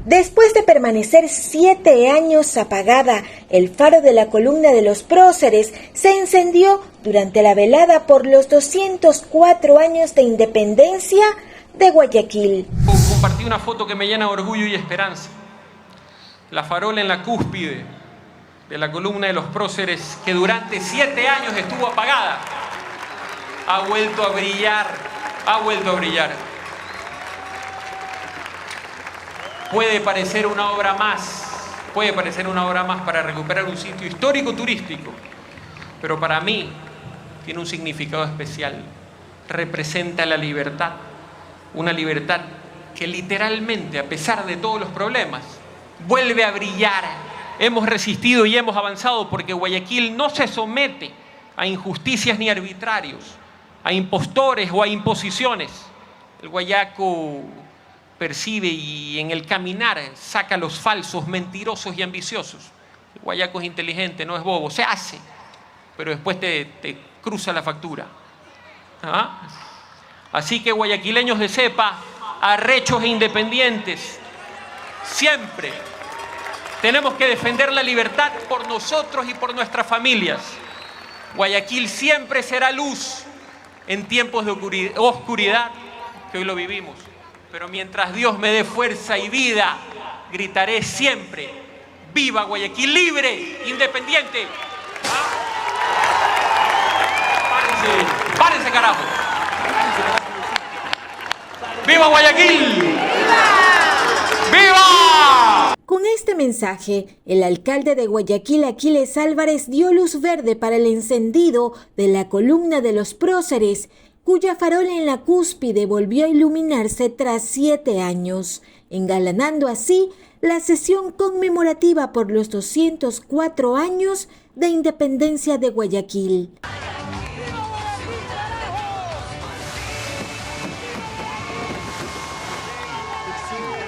Después de permanecer 7 años apagada, el faro de la columna de los próceres se encendió durante la velada por los 204 años de independencia de Guayaquil. Compartí una foto que me llena de orgullo y esperanza. La farola en la cúspide de la columna de los próceres, que durante 7 años estuvo apagada, ha vuelto a brillar, ha vuelto a brillar. Puede parecer una obra más para recuperar un sitio histórico turístico, pero para mí tiene un significado especial. Representa la libertad, una libertad que literalmente, a pesar de todos los problemas, vuelve a brillar. Hemos resistido y hemos avanzado porque Guayaquil no se somete a injusticias ni arbitrarios, a impostores o a imposiciones. El guayaco percibe y en el caminar saca a los falsos, mentirosos y ambiciosos. El guayaco es inteligente, no es bobo, se hace, pero después te cruza la factura. ¿Ah? Así que guayaquileños de cepa, arrechos e independientes, siempre tenemos que defender la libertad por nosotros y por nuestras familias. Guayaquil siempre será luz en tiempos de oscuridad, que hoy lo vivimos. Pero mientras Dios me dé fuerza y vida, gritaré siempre: ¡viva Guayaquil libre, independiente! ¿Ah? ¡Párense, carajo! ¡Viva Guayaquil! ¡Viva! Con este mensaje, el alcalde de Guayaquil, Aquiles Álvarez, dio luz verde para el encendido de la columna de los próceres, cuya farola en la cúspide volvió a iluminarse tras 7 años, engalanando así la sesión conmemorativa por los 204 años de independencia de Guayaquil.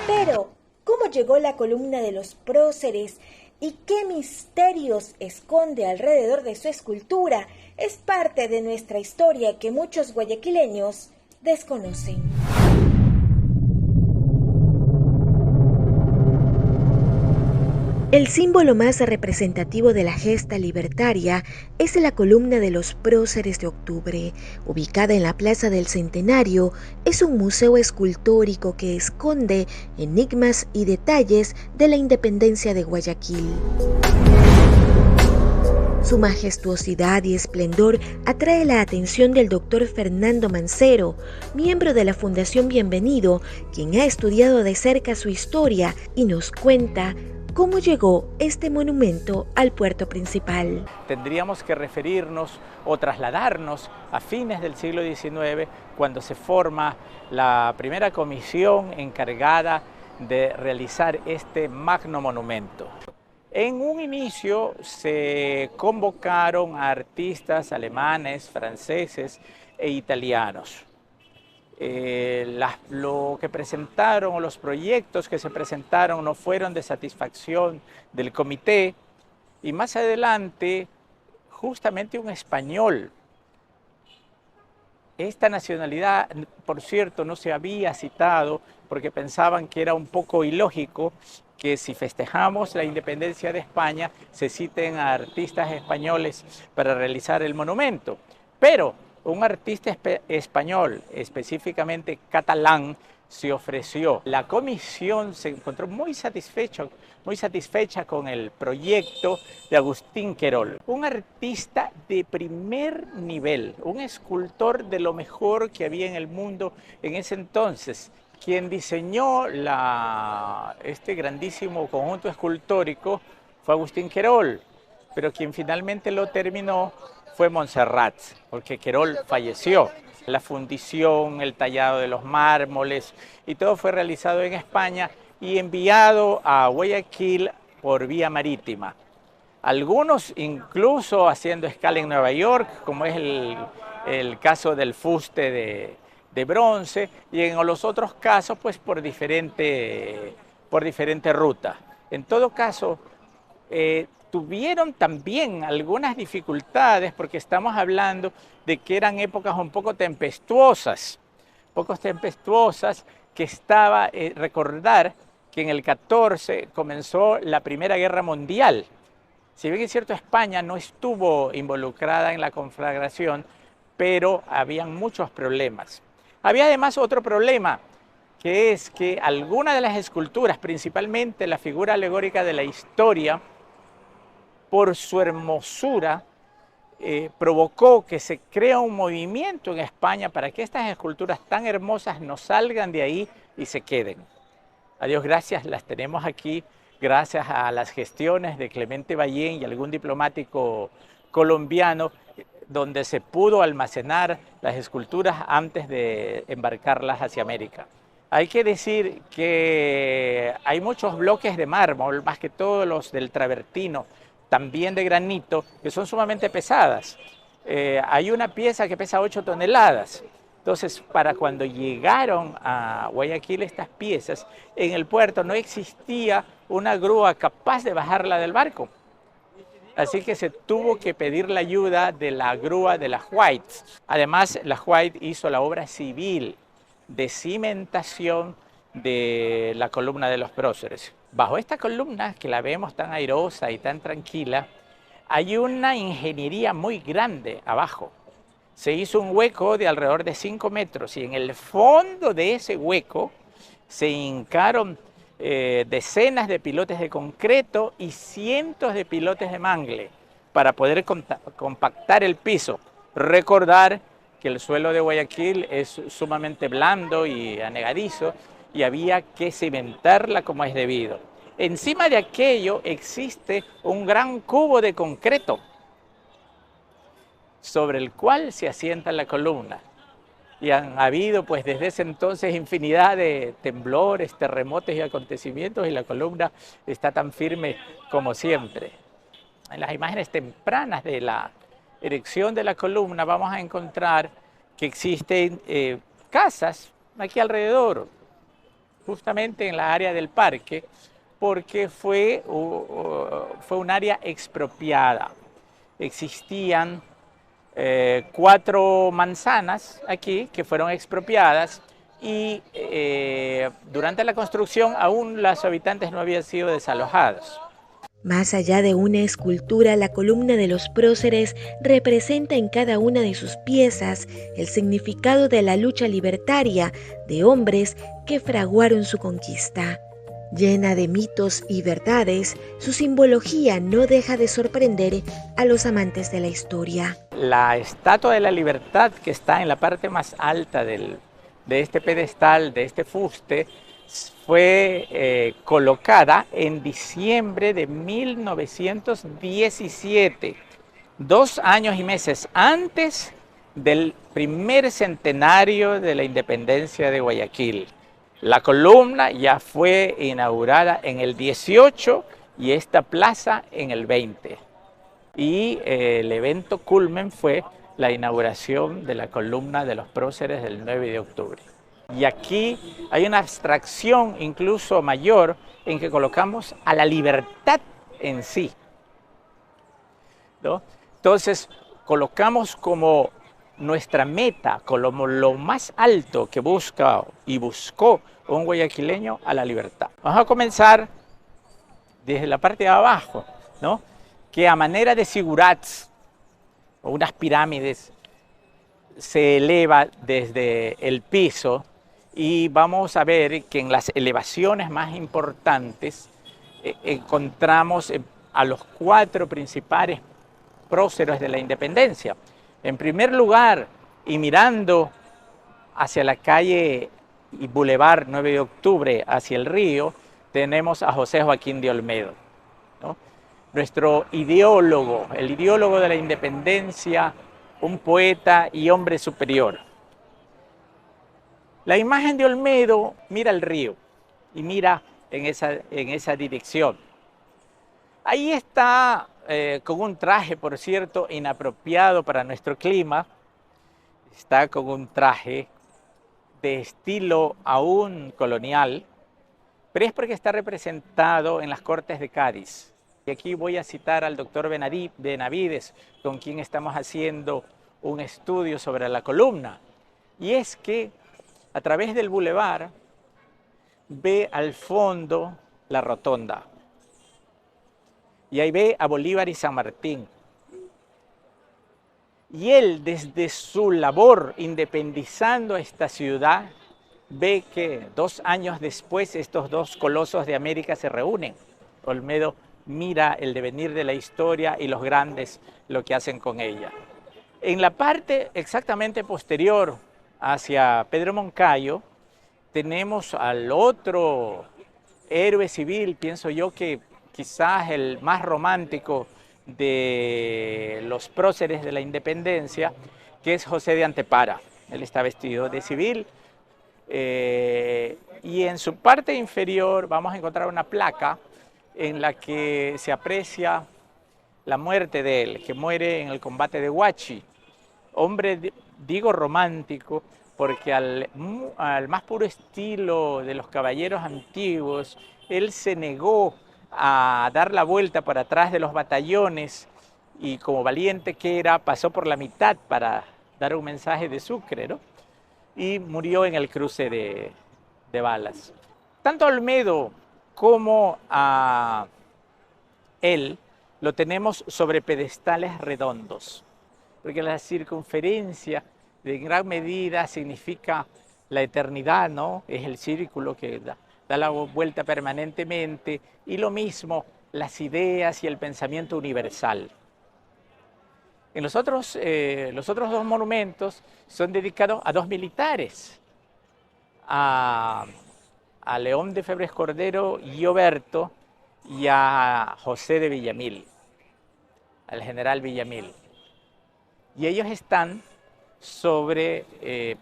Pero, ¿cómo llegó la columna de los próceres y qué misterios esconde alrededor de su escultura? Es parte de nuestra historia que muchos guayaquileños desconocen. El símbolo más representativo de la gesta libertaria es la columna de los próceres de octubre. Ubicada en la Plaza del Centenario, es un museo escultórico que esconde enigmas y detalles de la independencia de Guayaquil. Su majestuosidad y esplendor atrae la atención del doctor Fernando Mancero, miembro de la Fundación Bienvenido, quien ha estudiado de cerca su historia y nos cuenta cómo llegó este monumento al puerto principal. Tendríamos que referirnos o trasladarnos a fines del siglo XIX, cuando se forma la primera comisión encargada de realizar este magno monumento. En un inicio se convocaron a artistas alemanes, franceses e italianos. Lo que presentaron o los proyectos que se presentaron no fueron de satisfacción del comité, y más adelante justamente un español. Esta nacionalidad, por cierto, no se había citado porque pensaban que era un poco ilógico que si festejamos la independencia de España se citen a artistas españoles para realizar el monumento. Pero un artista español, específicamente catalán, se ofreció. La comisión se encontró muy satisfecha con el proyecto de Agustín Querol, un artista de primer nivel, un escultor de lo mejor que había en el mundo en ese entonces. Quien diseñó este grandísimo conjunto escultórico fue Agustín Querol, pero quien finalmente lo terminó fue Montserrat, porque Querol falleció. La fundición, el tallado de los mármoles y todo fue realizado en España y enviado a Guayaquil por vía marítima. Algunos incluso haciendo escala en Nueva York, como es el caso del fuste de bronce, y en los otros casos pues por diferente ruta. En todo caso, tuvieron también algunas dificultades porque estamos hablando de que eran épocas un poco tempestuosas, que recordar que en el 14 comenzó la Primera Guerra Mundial. Si bien es cierto, España no estuvo involucrada en la conflagración, pero habían muchos problemas. Había además otro problema, que es que algunas de las esculturas, principalmente la figura alegórica de la historia, por su hermosura, provocó que se crea un movimiento en España para que estas esculturas tan hermosas no salgan de ahí y se queden. A Dios gracias, las tenemos aquí gracias a las gestiones de Clemente Ballén y algún diplomático colombiano, donde se pudo almacenar las esculturas antes de embarcarlas hacia América. Hay que decir que hay muchos bloques de mármol, más que todos los del travertino, también de granito, que son sumamente pesadas. Hay una pieza que pesa 8 toneladas. Entonces, para cuando llegaron a Guayaquil estas piezas, en el puerto no existía una grúa capaz de bajarla del barco. Así que se tuvo que pedir la ayuda de la grúa de las White. Además, la White hizo la obra civil de cimentación de la columna de los próceres. Bajo esta columna, que la vemos tan airosa y tan tranquila, hay una ingeniería muy grande abajo. Se hizo un hueco de alrededor de 5 metros y en el fondo de ese hueco se hincaron decenas de pilotes de concreto y cientos de pilotes de mangle para poder compactar el piso. Recordar que el suelo de Guayaquil es sumamente blando y anegadizo y había que cimentarla como es debido. Encima de aquello existe un gran cubo de concreto sobre el cual se asienta la columna. Y han habido pues desde ese entonces infinidad de temblores, terremotos y acontecimientos y la columna está tan firme como siempre. En las imágenes tempranas de la erección de la columna vamos a encontrar que existen casas aquí alrededor, justamente en la área del parque, porque fue un área expropiada. Existían 4 manzanas aquí que fueron expropiadas y durante la construcción aún los habitantes no habían sido desalojados. Más allá de una escultura, la columna de los próceres representa en cada una de sus piezas el significado de la lucha libertaria de hombres que fraguaron su conquista. Llena de mitos y verdades, su simbología no deja de sorprender a los amantes de la historia. La Estatua de la Libertad, que está en la parte más alta de este pedestal, de este fuste, fue colocada en diciembre de 1917, 2 años y meses antes del primer centenario de la independencia de Guayaquil. La columna ya fue inaugurada en el 18 y esta plaza en el 20. Y el evento culmen fue la inauguración de la columna de los próceres del 9 de octubre. Y aquí hay una abstracción incluso mayor en que colocamos a la libertad en sí, ¿no? Entonces colocamos como nuestra meta, como lo más alto que busca y buscó un guayaquileño, a la libertad. Vamos a comenzar desde la parte de abajo, ¿no? Que a manera de zigurats o unas pirámides se eleva desde el piso y vamos a ver que en las elevaciones más importantes encontramos a los 4 principales próceres de la independencia. En primer lugar, y mirando hacia la calle y Boulevard 9 de Octubre, hacia el río, tenemos a José Joaquín de Olmedo, ¿no? Nuestro ideólogo, el ideólogo de la independencia, un poeta y hombre superior. La imagen de Olmedo mira el río y mira en esa dirección. Ahí está con un traje, por cierto, inapropiado para nuestro clima. Está con un traje de estilo aún colonial, pero es porque está representado en las Cortes de Cádiz. Y aquí voy a citar al doctor Benavides, con quien estamos haciendo un estudio sobre la columna. Y es que a través del bulevar ve al fondo la rotonda. Y ahí ve a Bolívar y San Martín. Y él, desde su labor independizando esta ciudad, ve que 2 años después estos dos colosos de América se reúnen. Olmedo mira el devenir de la historia y los grandes lo que hacen con ella. En la parte exactamente posterior hacia Pedro Moncayo, tenemos al otro héroe civil, pienso yo que quizás el más romántico de los próceres de la independencia, que es José de Antepara. Él está vestido de civil y en su parte inferior vamos a encontrar una placa en la que se aprecia la muerte de él, que muere en el combate de Huachi. Hombre, digo romántico, porque al más puro estilo de los caballeros antiguos, él se negó a dar la vuelta para atrás de los batallones y como valiente que era, pasó por la mitad para dar un mensaje de Sucre, ¿no? Y murió en el cruce de balas. Tanto a Olmedo como a él lo tenemos sobre pedestales redondos, porque la circunferencia de gran medida significa la eternidad, ¿no? Es el círculo que da la vuelta permanentemente, y lo mismo las ideas y el pensamiento universal. En los otros dos monumentos son dedicados a dos militares, a León de Febres Cordero y Oberto, y a José de Villamil, al general Villamil. Y ellos están sobre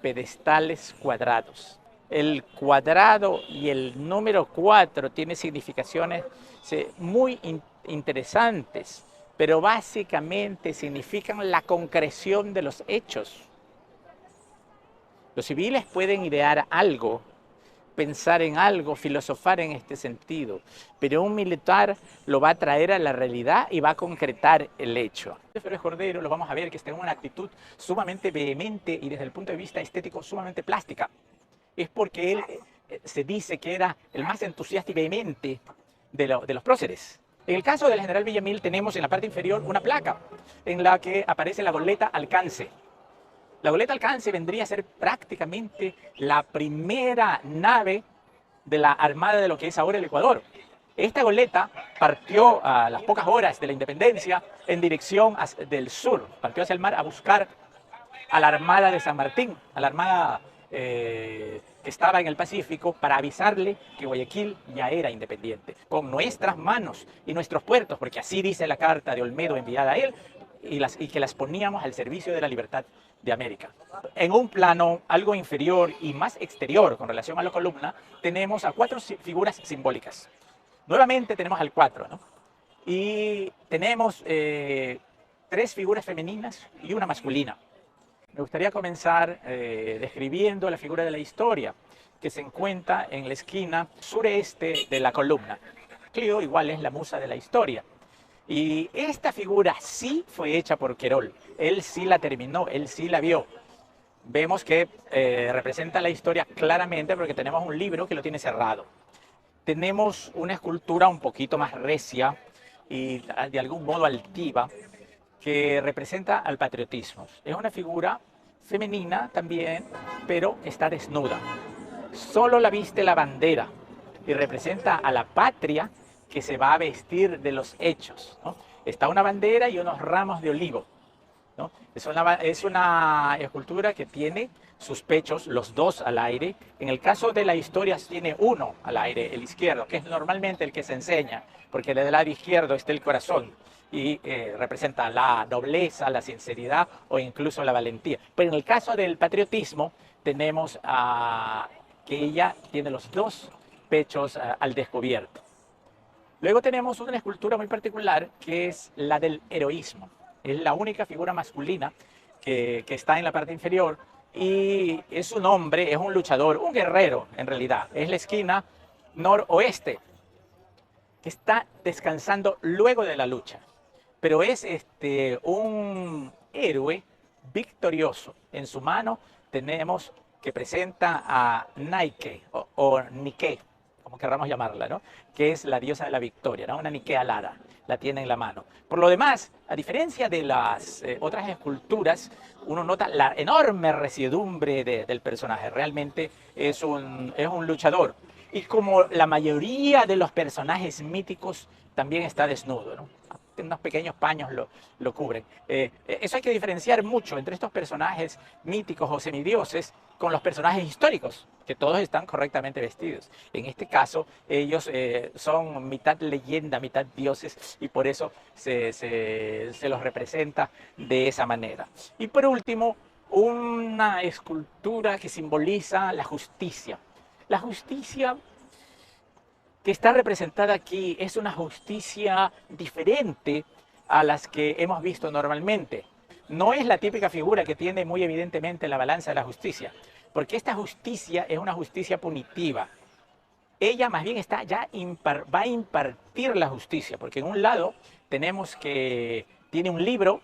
pedestales cuadrados. El cuadrado y el número 4 tienen significaciones muy interesantes, pero básicamente significan la concreción de los hechos. Los civiles pueden idear algo, pensar en algo, filosofar en este sentido, pero un militar lo va a traer a la realidad y va a concretar el hecho. Febres Cordero lo vamos a ver que está en una actitud sumamente vehemente y desde el punto de vista estético sumamente plástica. Es porque él se dice que era el más entusiasta y vehemente de los próceres. En el caso del general Villamil tenemos en la parte inferior una placa en la que aparece la goleta Alcance. La goleta Alcance vendría a ser prácticamente la primera nave de la armada de lo que es ahora el Ecuador. Esta goleta partió a las pocas horas de la independencia en dirección del sur, partió hacia el mar a buscar a la armada de San Martín, a la armada que estaba en el Pacífico, para avisarle que Guayaquil ya era independiente, con nuestras manos y nuestros puertos, porque así dice la carta de Olmedo enviada a él, y que las poníamos al servicio de la libertad de América. En un plano algo inferior y más exterior con relación a la columna, tenemos a 4 figuras simbólicas. Nuevamente tenemos al 4, ¿no? Y tenemos 3 figuras femeninas y una masculina. Me gustaría comenzar describiendo la figura de la historia, que se encuentra en la esquina sureste de la columna. Clio igual es la musa de la historia. Y esta figura sí fue hecha por Querol. Él sí la terminó, él sí la vio. Vemos que representa la historia claramente porque tenemos un libro que lo tiene cerrado. Tenemos una escultura un poquito más recia y de algún modo altiva, que representa al patriotismo. Es una figura femenina también, pero está desnuda. Solo la viste la bandera y representa a la patria que se va a vestir de los hechos, ¿no? Está una bandera y unos ramos de olivo, ¿no? Es una escultura que tiene sus pechos, los dos al aire. En el caso de la historia tiene uno al aire, el izquierdo, que es normalmente el que se enseña, porque del lado izquierdo está el corazón y representa la nobleza, la sinceridad o incluso la valentía. Pero en el caso del patriotismo tenemos que ella tiene los dos pechos al descubierto. Luego tenemos una escultura muy particular que es la del heroísmo. Es la única figura masculina que está en la parte inferior y es un hombre, es un luchador, un guerrero en realidad. Es la esquina noroeste que está descansando luego de la lucha. Pero es un héroe victorioso. En su mano tenemos que presenta a Nike o Nike, como querramos llamarla, ¿no? Que es la diosa de la victoria, ¿no? Una Nikea Lara, la tiene en la mano. Por lo demás, a diferencia de las otras esculturas, uno nota la enorme resiedumbre del personaje. Realmente es un luchador. Y como la mayoría de los personajes míticos, también está desnudo, ¿no? Unos pequeños paños lo cubren. Eso hay que diferenciar mucho entre estos personajes míticos o semidioses con los personajes históricos, que todos están correctamente vestidos. En este caso, ellos son mitad leyenda, mitad dioses, y por eso se los representa de esa manera. Y por último, una escultura que simboliza la justicia. La justicia que está representada aquí es una justicia diferente a las que hemos visto normalmente. No es la típica figura que tiene muy evidentemente la balanza de la justicia, porque esta justicia es una justicia punitiva. Ella más bien va a impartir la justicia, porque en un lado tenemos que tiene un libro,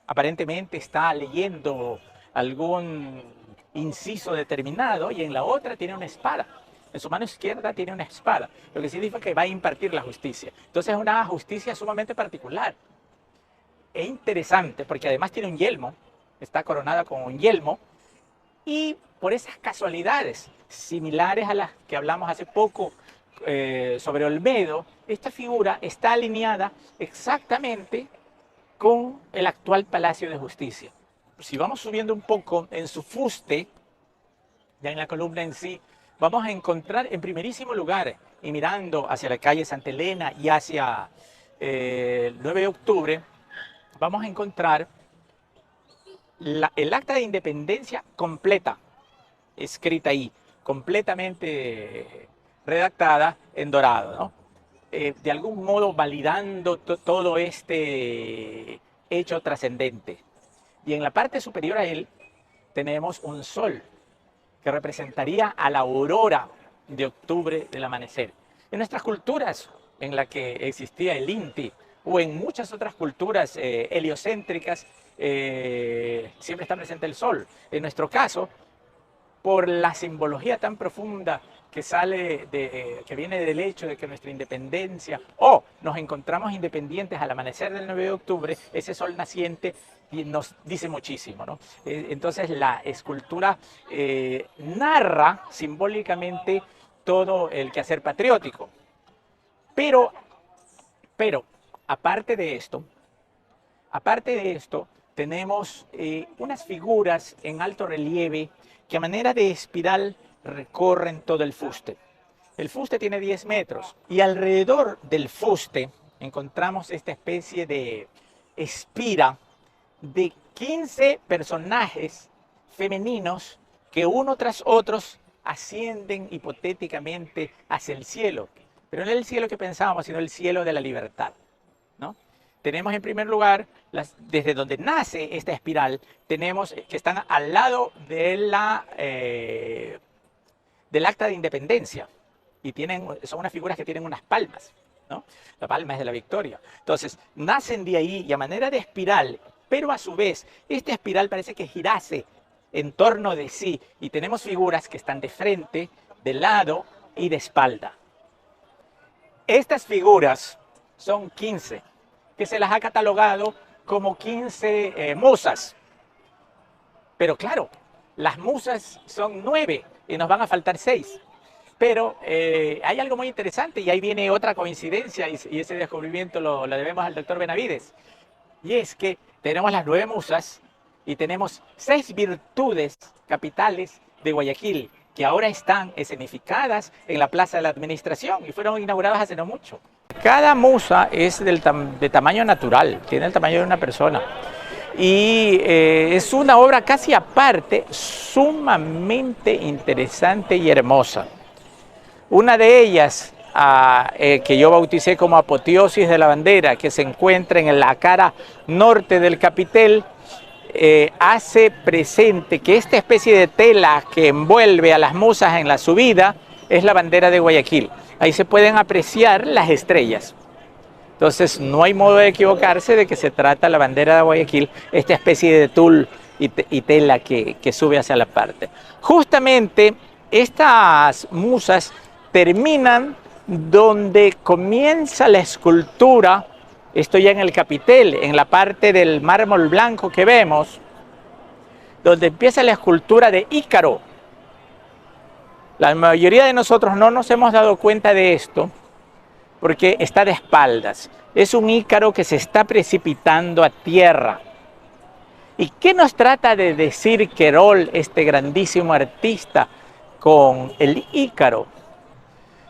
aparentemente está leyendo algún inciso determinado, y en la otra tiene una espada. En su mano izquierda tiene una espada, lo que significa que va a impartir la justicia. Entonces es una justicia sumamente particular. Es interesante porque además tiene un yelmo, está coronada con un yelmo, y por esas casualidades similares a las que hablamos hace poco sobre Olmedo, esta figura está alineada exactamente con el actual Palacio de Justicia. Si vamos subiendo un poco en su fuste, ya en la columna en sí, vamos a encontrar en primerísimo lugar, y mirando hacia la calle Santa Elena y hacia el 9 de octubre, vamos a encontrar el acta de independencia completa, escrita ahí, completamente redactada en dorado, ¿no? De algún modo validando todo este hecho trascendente. Y en la parte superior a él tenemos un sol, que representaría a la aurora de octubre del amanecer. En nuestras culturas, en la que existía el Inti, o en muchas otras culturas heliocéntricas, siempre está presente el sol. En nuestro caso, por la simbología tan profunda que viene del hecho de que nuestra independencia, o nos encontramos independientes al amanecer del 9 de octubre, ese sol naciente nos dice muchísimo, ¿no? Entonces la escultura narra simbólicamente todo el quehacer patriótico. Pero aparte de esto, tenemos unas figuras en alto relieve que a manera de espiral recorren todo el fuste. El fuste tiene 10 metros y alrededor del fuste encontramos esta especie de espira de 15 personajes femeninos que uno tras otros ascienden hipotéticamente hacia el cielo. Pero no el cielo que pensábamos, sino el cielo de la libertad, ¿no? Tenemos en primer lugar, desde donde nace esta espiral, tenemos que están al lado de del acta de independencia. Y son unas figuras que tienen unas palmas, ¿no? La palma es de la victoria. Entonces, nacen de ahí y a manera de espiral, pero a su vez, esta espiral parece que girase en torno de sí. Y tenemos figuras que están de frente, de lado y de espalda. Estas figuras son 15, que se las ha catalogado como 15 musas. Pero claro, las musas son 9 y nos van a faltar 6. Pero hay algo muy interesante y ahí viene otra coincidencia y ese descubrimiento lo debemos al doctor Benavides. Y es que tenemos las 9 musas y tenemos 6 virtudes capitales de Guayaquil que ahora están escenificadas en la Plaza de la Administración y fueron inauguradas hace no mucho. Cada musa es de tamaño natural, tiene el tamaño de una persona. Y es una obra casi aparte, sumamente interesante y hermosa. Una de ellas, que yo bauticé como Apoteosis de la Bandera, que se encuentra en la cara norte del capitel, hace presente que esta especie de tela que envuelve a las musas en la subida es la bandera de Guayaquil. Ahí se pueden apreciar las estrellas. Entonces no hay modo de equivocarse de que se trata la bandera de Guayaquil, esta especie de tul y tela que sube hacia la parte. Justamente estas musas terminan donde comienza la escultura. Esto ya en el capitel, en la parte del mármol blanco que vemos, donde empieza la escultura de Ícaro. La mayoría de nosotros no nos hemos dado cuenta de esto porque está de espaldas. Es un Ícaro que se está precipitando a tierra. ¿Y qué nos trata de decir Querol, este grandísimo artista, con el Ícaro?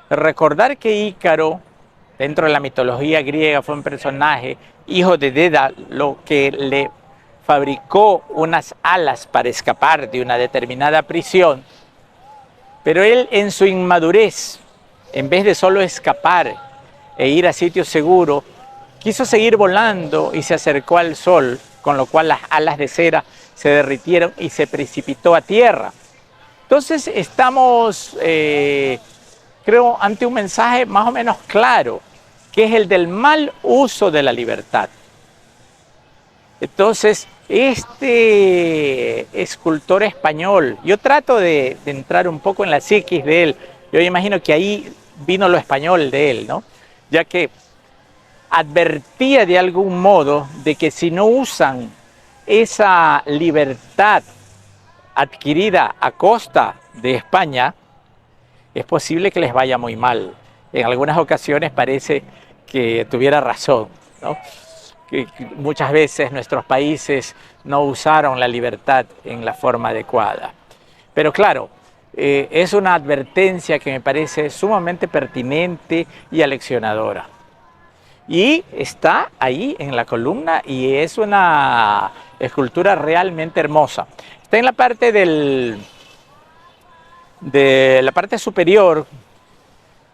Recordar que Ícaro, dentro de la mitología griega, fue un personaje, hijo de Dédalo, que le fabricó unas alas para escapar de una determinada prisión, pero él en su inmadurez, en vez de solo escapar e ir a sitio seguro, quiso seguir volando y se acercó al sol, con lo cual las alas de cera se derritieron y se precipitó a tierra. Entonces estamos, creo, ante un mensaje más o menos claro, que es el del mal uso de la libertad. Entonces, este escultor español, yo trato de entrar un poco en la psiquis de él. Yo imagino que ahí vino lo español de él, ¿no? Ya que advertía de algún modo de que si no usan esa libertad adquirida a costa de España, es posible que les vaya muy mal. En algunas ocasiones parece que tuviera razón, ¿no? Que muchas veces nuestros países no usaron la libertad en la forma adecuada. Pero claro, es una advertencia que me parece sumamente pertinente y aleccionadora. Y está ahí en la columna y es una escultura realmente hermosa. Está en la parte de la parte superior,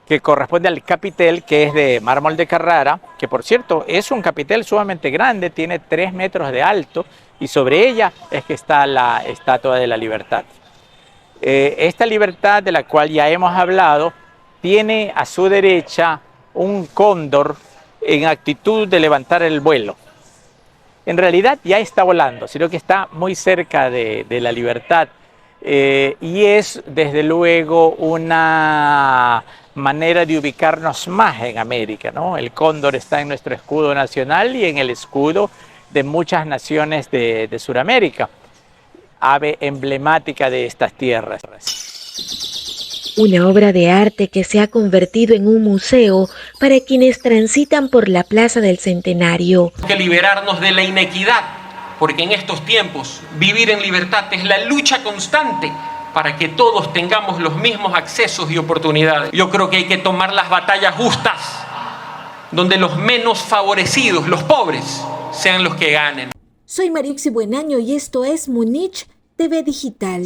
que corresponde al capitel, que es de mármol de Carrara, que por cierto es un capitel sumamente grande, tiene 3 metros de alto, y sobre ella es que está la Estatua de la Libertad. Esta libertad de la cual ya hemos hablado, tiene a su derecha un cóndor en actitud de levantar el vuelo. En realidad ya está volando, sino que está muy cerca de la libertad, y es desde luego una manera de ubicarnos más en América, ¿no? El cóndor está en nuestro escudo nacional y en el escudo de muchas naciones de Sudamérica, ave emblemática de estas tierras. Una obra de arte que se ha convertido en un museo para quienes transitan por la Plaza del Centenario. Hay que liberarnos de la inequidad, porque en estos tiempos vivir en libertad es la lucha constante para que todos tengamos los mismos accesos y oportunidades. Yo creo que hay que tomar las batallas justas, donde los menos favorecidos, los pobres, sean los que ganen. Soy Mariuxi Buenaño y esto es Múnich TV Digital.